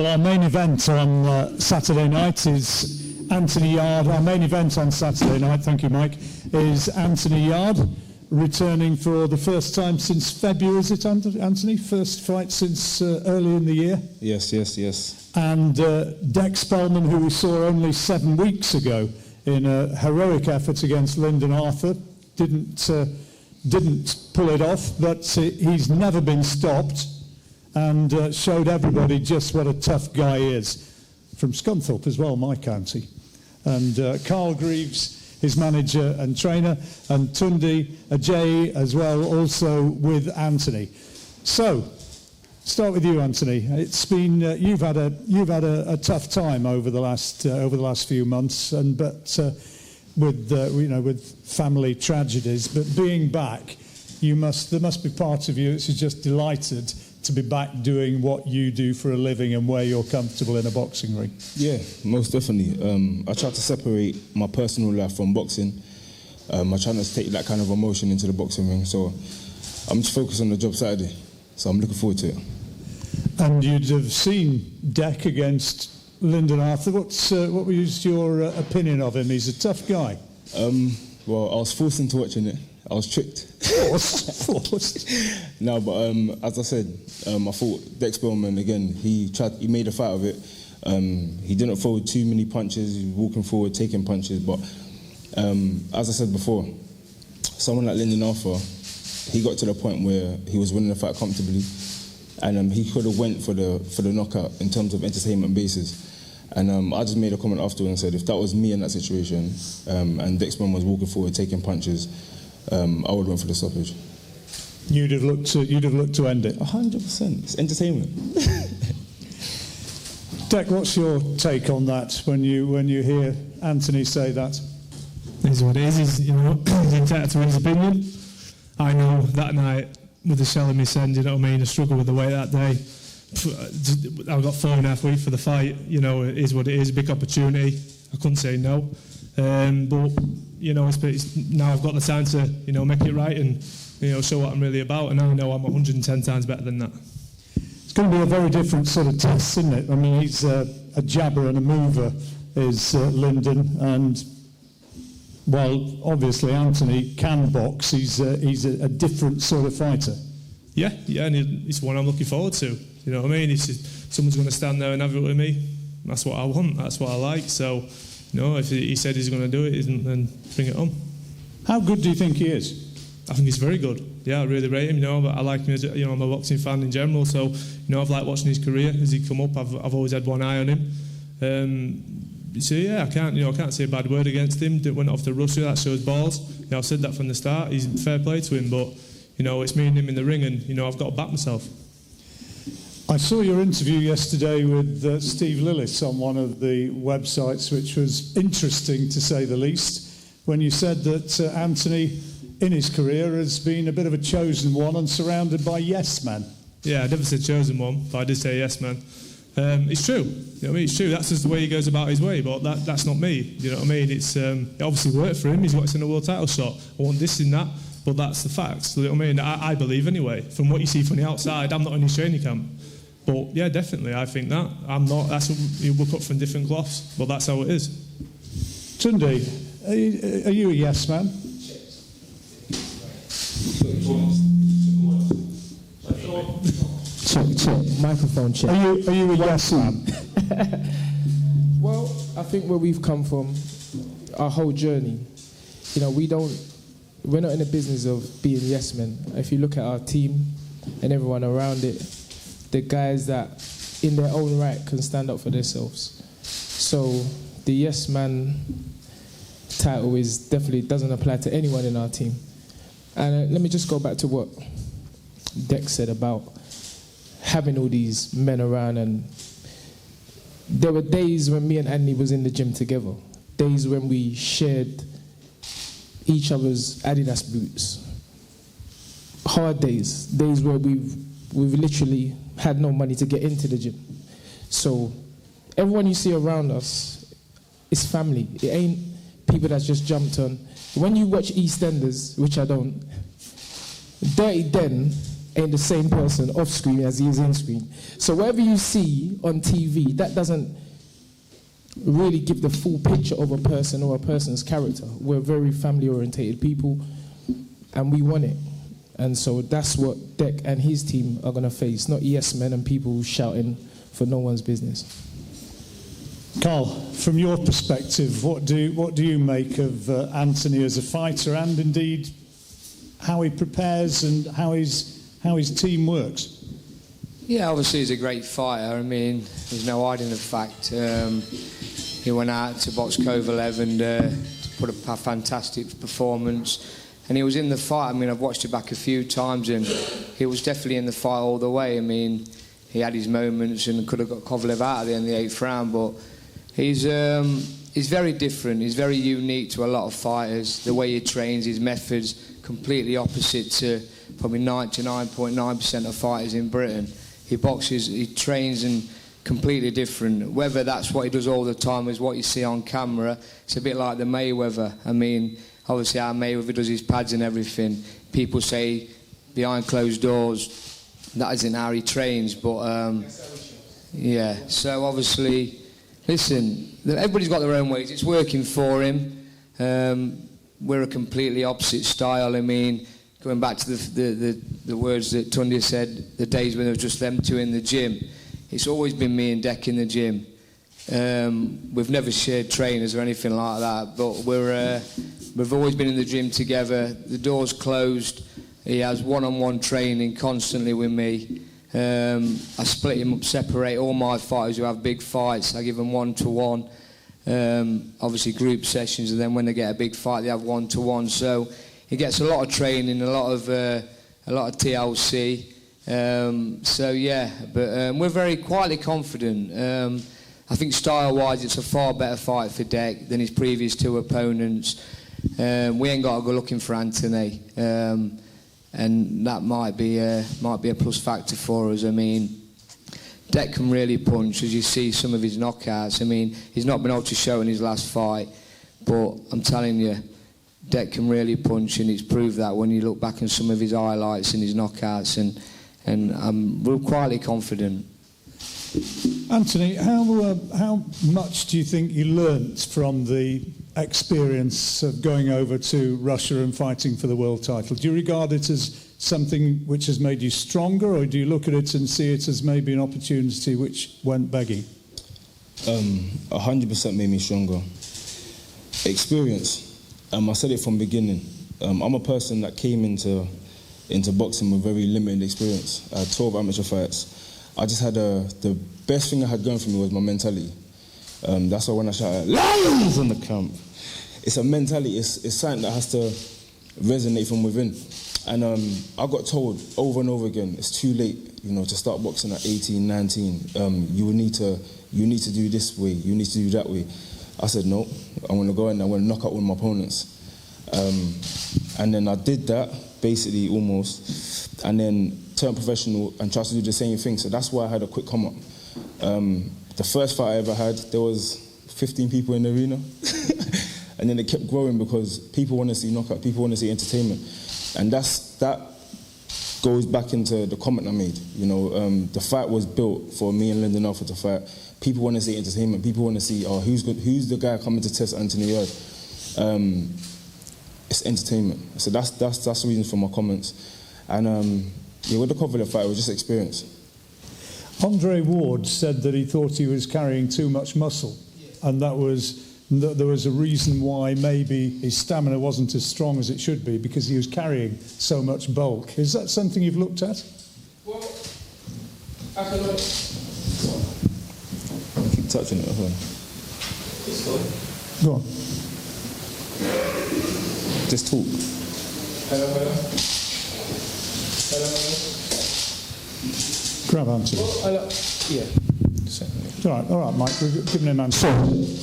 Well, our main event on Saturday night is Anthony Yarde. Our main event on Saturday night, thank you, Mike, is Anthony Yarde returning for the first time since February, is it, Anthony? First fight since early in the year? Yes. And Dec Spelman, who we saw only 7 weeks ago in a heroic effort against Lyndon Arthur, didn't pull it off, but he's never been stopped and showed everybody just what a tough guy is. From Scunthorpe as well, my county. And Carl Greaves, his manager and trainer, and Tundi Ajay as well, also with Anthony. So, start with you, Anthony. It's been you've had a tough time over the last few months, with family tragedies. But being back, there must be part of you that's just delighted to be back doing what you do for a living and where you're comfortable in a boxing ring. Yeah, most definitely. I try to separate my personal life from boxing. I try not to take that kind of emotion into the boxing ring. So I'm just focused on the job Saturday. So I'm looking forward to it. And you'd have seen Dec against Lyndon Arthur. What was your opinion of him? He's a tough guy. Well, I was forced into watching it. I was tricked. Forced? No, but as I said, I thought Dec Spelman, again, he made a fight of it. He didn't throw too many punches. He was walking forward, taking punches. But as I said before, someone like Lyndon Arthur, he got to the point where he was winning the fight comfortably, and he could have went for the knockout in terms of entertainment basis. And I just made a comment afterwards and said, if that was me in that situation, and Dec Spelman was walking forward, taking punches, I would went for the stoppage. You'd have looked to end it. 100%. It's entertainment. Dec, what's your take on that when you hear Anthony say that? It is what it is. He's entitled to his opinion. I know that night with the shell in my send, you know what I mean, I struggled with the weight that day. I got 4.5 weeks for the fight. It is what it is. Big opportunity. I couldn't say no. But it's now I've got the time to make it right and show what I'm really about. And I know I'm 110 times better than that. It's going to be a very different sort of test, isn't it? I mean, he's a jabber and a mover, is Lyndon, and well, obviously Anthony can box. He's a different sort of fighter. Yeah, and it's one I'm looking forward to. You know what I mean? If someone's going to stand there and have it with me, that's what I want. That's what I like. So, if he said he's going to do it, then bring it on. How good do you think he is? I think he's very good. Yeah, I really rate him. But I like him as I'm a boxing fan in general. So, I've liked watching his career as he come up. I've always had one eye on him. So yeah, I can't say a bad word against him. Went off to Russia. That shows balls. I've said that from the start. He's fair play to him, but it's me and him in the ring, and I've got to back myself. I saw your interview yesterday with Steve Lillis on one of the websites, which was interesting to say the least, when you said that Anthony, in his career, has been a bit of a chosen one and surrounded by yes men. Yeah, I never said chosen one, but I did say yes man. It's true. It's true. That's just the way he goes about his way, but that's not me. You know what I mean? It's it obviously worked for him. He's got in a world title shot. I want this and that, but that's the facts. You know what I mean? I believe anyway. From what you see from the outside, I'm not in his training camp. But yeah, definitely, I think that. I'm not. That's we're cut from different cloths, but that's how it is. Tundi, are you a yes man? Check. Microphone check. Are you a yes man? Well, I think where we've come from, our whole journey, we're not in the business of being yes men. If you look at our team and everyone around it, the guys that in their own right can stand up for themselves. So the yes man title definitely doesn't apply to anyone in our team. And let me just go back to what Dec said about having all these men around, and there were days when me and Andy was in the gym together, days when we shared each other's Adidas boots, hard days where we've literally had no money to get into the gym. So everyone you see around us is family. It ain't people that's just jumped on. When you watch EastEnders, which I don't, Dirty Den ain't the same person off screen as he is in screen. So whatever you see on TV, that doesn't really give the full picture of a person or a person's character. We're very family-orientated people, and we want it. And so that's what Dec and his team are going to face, not yes men and people shouting for no one's business. Carl, from your perspective, what do you make of Anthony as a fighter, and indeed how he prepares and how his team works? Yeah, obviously he's a great fighter. I mean, there's no hiding the fact. He went out to box Kovalev and to put a fantastic performance. And he was in the fight. I mean, I've watched it back a few times, and he was definitely in the fight all the way. I mean, he had his moments and could have got Kovalev out at the end of the 8th round, but he's very different. He's very unique to a lot of fighters. The way he trains, his methods, completely opposite to probably 99.9% of fighters in Britain. He boxes, he trains, and completely different. Whether that's what he does all the time is what you see on camera. It's a bit like the Mayweather. I mean, obviously how Mayweather does his pads and everything. People say behind closed doors that isn't how he trains, but yeah. So obviously, listen, everybody's got their own ways. It's working for him. We're a completely opposite style. I mean, going back to the words that Tunde said, the days when there was just them two in the gym. It's always been me and Dec in the gym. We've never shared trainers or anything like that, but we've always been in the gym together. The door's closed. He has one-on-one training constantly with me. I split him up, separate all my fighters who have big fights. I give them one-to-one. Obviously group sessions, and then when they get a big fight, they have one-to-one. So he gets a lot of training, a lot of TLC. So yeah, but we're very quietly confident. I think style-wise, it's a far better fight for Dec than his previous two opponents. We ain't got to go looking for Anthony, and that might be a plus factor for us. I mean, Dec can really punch, as you see some of his knockouts. I mean, he's not been able to show in his last fight, but I'm telling you, Dec can really punch, and he's proved that when you look back on some of his highlights and his knockouts, and I'm real quietly confident. Anthony, how much do you think you learnt from the experience of going over to Russia and fighting for the world title? Do you regard it as something which has made you stronger, or do you look at it and see it as maybe an opportunity which went begging? 100% made me stronger. Experience. I said it from the beginning. I'm a person that came into boxing with very limited experience. I had 12 amateur fights. I just had the best thing I had going for me was my mentality. That's why when I shout "Lions" in the camp, it's a mentality. It's something that has to resonate from within. And I got told over and over again, it's too late, to start boxing at 18, 19. You need to do this way. You need to do that way. I said no. I'm going to go in and I'm going to knock out all my opponents. And then I did that, basically almost, and then turned professional and tried to do the same thing. So that's why I had a quick come up. The first fight I ever had, there was 15 people in the arena. And then it kept growing because people want to see knockout, people want to see entertainment. And that goes back into the comment I made. The fight was built for me and Lyndon Arthur to fight. People want to see entertainment. People want to see, who's the guy coming to test Anthony Yarde? It's entertainment. So that's the reason for my comments. And with the Kovalev fight, it was just experience. Andre Ward said that he thought he was carrying too much muscle, and there was a reason why maybe his stamina wasn't as strong as it should be, because he was carrying so much bulk. Is that something you've looked at? Well, I can look. Keep touching it. Go on. Just talk. Hello. Grab Anthony. Hello. Yeah. All right, Mike. We've given him answer.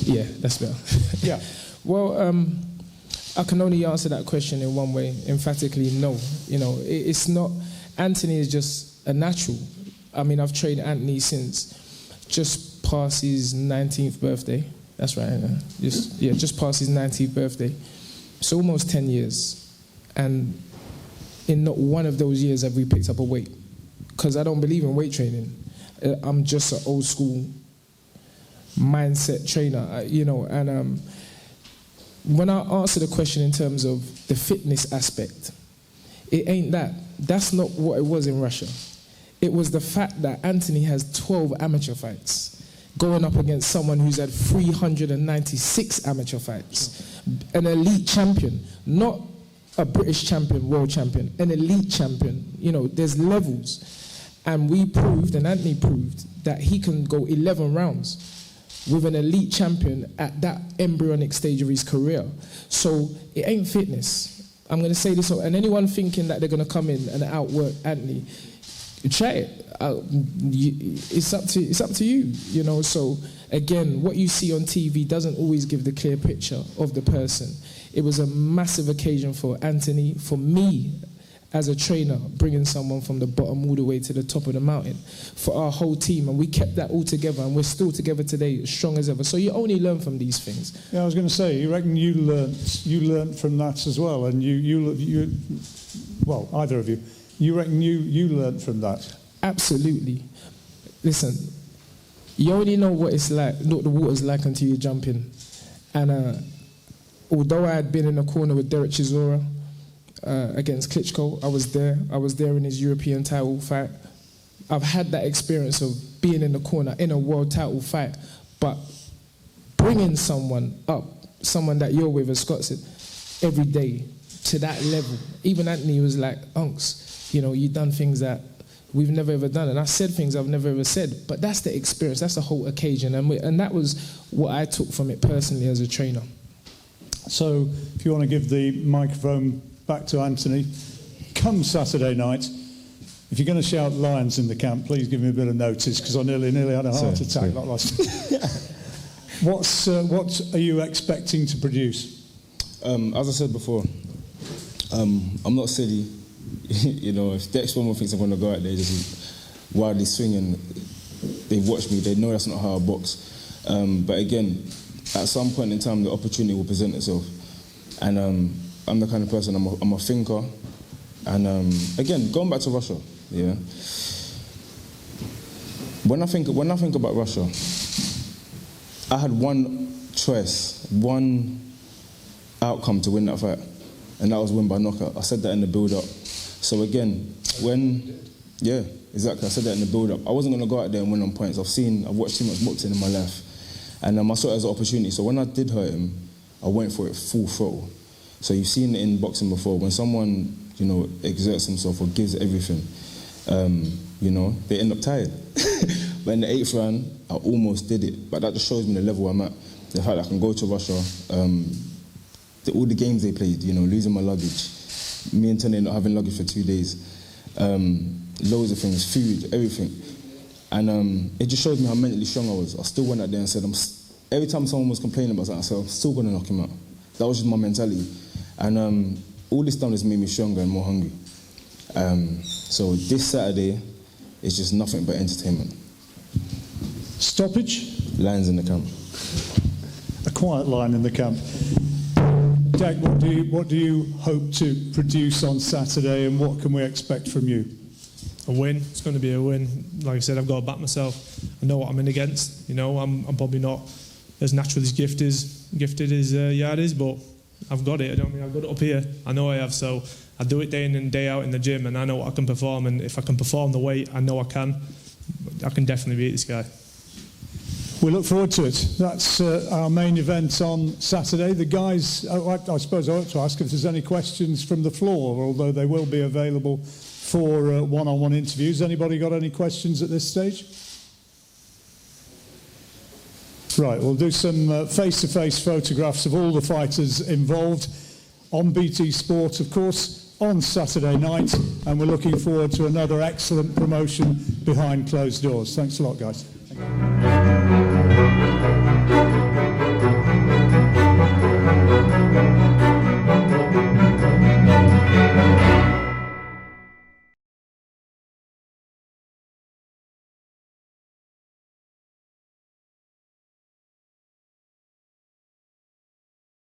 Yeah, that's better. Yeah. Well, I can only answer that question in one way, emphatically no. It's not. Anthony is just a natural. I mean, I've trained Anthony since just past his 19th birthday. That's right. Just past his 19th birthday. So almost 10 years. And in not one of those years have we picked up a weight. Because I don't believe in weight training. I'm just an old school mindset trainer, and when I answer the question in terms of the fitness aspect, it ain't that. That's not what it was in Russia. It was the fact that Anthony has 12 amateur fights, going up against someone who's had 396 amateur fights, an elite champion, not a British champion, world champion, an elite champion. There's levels. And we proved, and Anthony proved, that he can go 11 rounds with an elite champion at that embryonic stage of his career. So it ain't fitness. I'm going to say this, and anyone thinking that they're going to come in and outwork Anthony, try it. It's up to you, So again, what you see on TV doesn't always give the clear picture of the person. It was a massive occasion for Anthony, for me, as a trainer, bringing someone from the bottom all the way to the top of the mountain, for our whole team, and we kept that all together, and we're still together today, as strong as ever. So you only learn from these things. Yeah, I was going to say, you reckon you learnt from that as well, and you well, either of you reckon you learnt from that? Absolutely. Listen, you only know what it's like, what the water's like until you jump in. And although I had been in the corner with Derek Chisora, against Klitschko, I was there in his European title fight. I've had that experience of being in the corner in a world title fight, but bringing someone up, someone that you're with, as Scott said, every day to that level. Even Anthony was like, Unks, you've done things that we've never ever done, and I said things I've never ever said, but that's the experience, that's the whole occasion, and that was what I took from it personally as a trainer. So if you want to give the microphone back to Anthony, come Saturday night, if you're going to shout lions in the camp, please give me a bit of notice, because I nearly had a heart attack like last. What are you expecting to produce? As I said before, I'm not silly. If Dec Spelman thinks I'm going to go out there just wildly swinging, they've watched me, they know that's not how I box. But again, at some point in time, the opportunity will present itself. And I'm the kind of person, I'm a thinker. And again, going back to Russia, yeah. When I think about Russia, I had one choice, one outcome to win that fight, and that was win by knockout. I said that in the build-up. So again, yeah, exactly, I said that in the build-up. I wasn't going to go out there and win on points. I've watched too much boxing in my life, and I saw it as an opportunity. So when I did hurt him, I went for it full throttle. So you've seen it in boxing before, when someone, exerts himself or gives everything, they end up tired. But in the 8th round, I almost did it. But that just shows me the level I'm at. The fact that I can go to Russia, all the games they played, losing my luggage, me and Tony not having luggage for 2 days, loads of things, food, everything. And it just shows me how mentally strong I was. I still went out there and said, every time someone was complaining about something, I said, I'm still going to knock him out. That was just my mentality. And all this time has made me stronger and more hungry. So this Saturday is just nothing but entertainment. Stoppage? Lions in the camp. A quiet line in the camp. Dec, what do you hope to produce on Saturday, and what can we expect from you? A win. It's going to be a win. Like I said, I've got to back myself. I know what I'm in against. I'm probably not as naturally as gifted as Yarde is, but I've got it. I've got it up here. I know I have. So I do it day in and day out in the gym, and I know what I can perform. And if I can perform the weight I know I can definitely beat this guy. We look forward to it. That's our main event on Saturday. The guys, I suppose I ought to ask if there's any questions from the floor, although they will be available for one-on-one interviews. Anybody got any questions at this stage? Right, we'll do some face-to-face photographs of all the fighters involved on BT Sport, of course, on Saturday night, and we're looking forward to another excellent promotion behind closed doors. Thanks a lot, guys. Thank you.